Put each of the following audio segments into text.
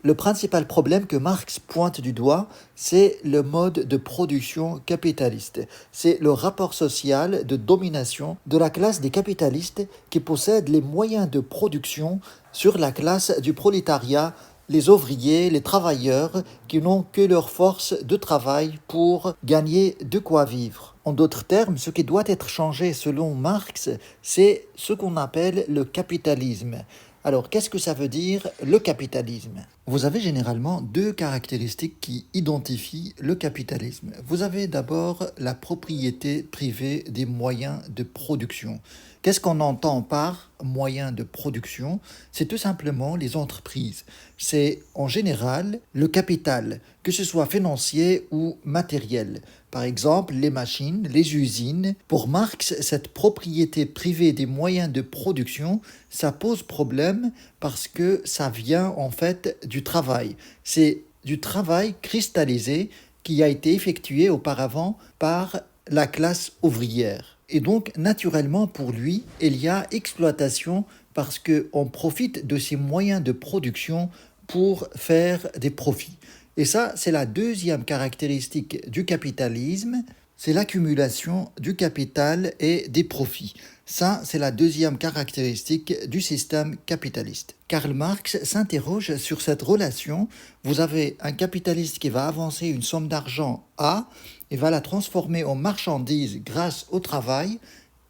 Le principal problème que Marx pointe du doigt, c'est le mode de production capitaliste. C'est le rapport social de domination de la classe des capitalistes qui possèdent les moyens de production sur la classe du prolétariat, les ouvriers, les travailleurs qui n'ont que leur force de travail pour gagner de quoi vivre. En d'autres termes, ce qui doit être changé selon Marx, c'est ce qu'on appelle le capitalisme. Alors, qu'est-ce que ça veut dire le capitalisme? Vous avez généralement deux caractéristiques qui identifient le capitalisme. Vous avez d'abord la propriété privée des moyens de production. Qu'est-ce qu'on entend par moyens de production? C'est tout simplement les entreprises. C'est en général le capital, que ce soit financier ou matériel. Par exemple, les machines, les usines. Pour Marx, cette propriété privée des moyens de production, ça pose problème parce que ça vient en fait du travail. C'est du travail cristallisé qui a été effectué auparavant par la classe ouvrière. Et donc, naturellement, pour lui, il y a exploitation parce qu'on profite de ces moyens de production pour faire des profits. Et ça, c'est la deuxième caractéristique du capitalisme, c'est l'accumulation du capital et des profits. Ça, c'est la deuxième caractéristique du système capitaliste. Karl Marx s'interroge sur cette relation. Vous avez un capitaliste qui va avancer une somme d'argent A et va la transformer en marchandise grâce au travail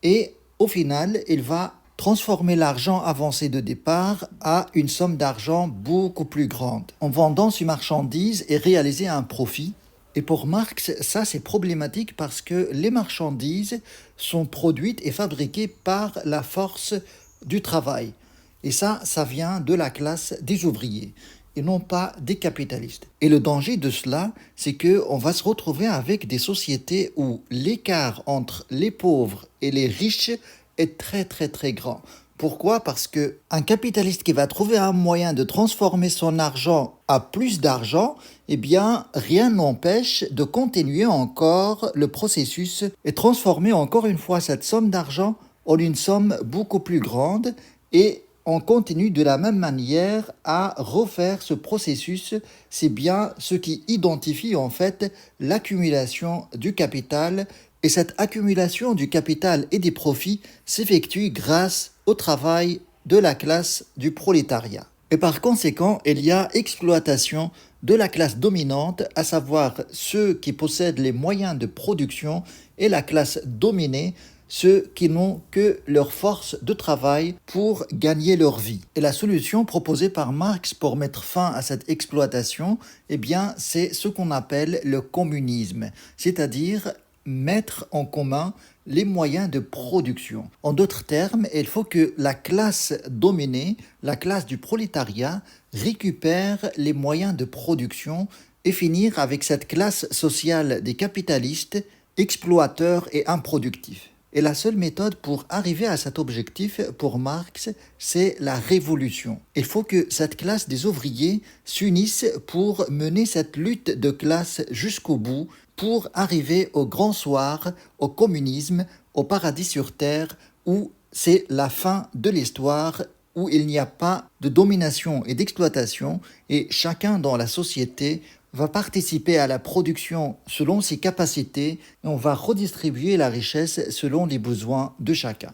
et au final, il va transformer l'argent avancé de départ à une somme d'argent beaucoup plus grande. En vendant ces marchandises et réaliser un profit. Et pour Marx, ça c'est problématique parce que les marchandises sont produites et fabriquées par la force du travail. Et ça vient de la classe des ouvriers et non pas des capitalistes. Et le danger de cela, c'est qu'on va se retrouver avec des sociétés où l'écart entre les pauvres et les riches est très très très grand. Pourquoi? Parce qu'un capitaliste qui va trouver un moyen de transformer son argent à plus d'argent, eh bien, rien n'empêche de continuer encore le processus et transformer encore une fois cette somme d'argent en une somme beaucoup plus grande et on continue de la même manière à refaire ce processus. C'est bien ce qui identifie en fait l'accumulation du capital. Et cette accumulation du capital et des profits s'effectue grâce au travail de la classe du prolétariat. Et par conséquent, il y a exploitation de la classe dominante, à savoir ceux qui possèdent les moyens de production, et la classe dominée, ceux qui n'ont que leur force de travail pour gagner leur vie. Et la solution proposée par Marx pour mettre fin à cette exploitation, eh bien, c'est ce qu'on appelle le communisme, c'est-à-dire mettre en commun les moyens de production. En d'autres termes, il faut que la classe dominée, la classe du prolétariat, récupère les moyens de production et finir avec cette classe sociale des capitalistes, exploiteurs et improductifs. Et la seule méthode pour arriver à cet objectif, pour Marx, c'est la révolution. Il faut que cette classe des ouvriers s'unisse pour mener cette lutte de classe jusqu'au bout, pour arriver au grand soir, au communisme, au paradis sur terre, où c'est la fin de l'histoire, où il n'y a pas de domination et d'exploitation, et chacun dans la société va participer à la production selon ses capacités et on va redistribuer la richesse selon les besoins de chacun.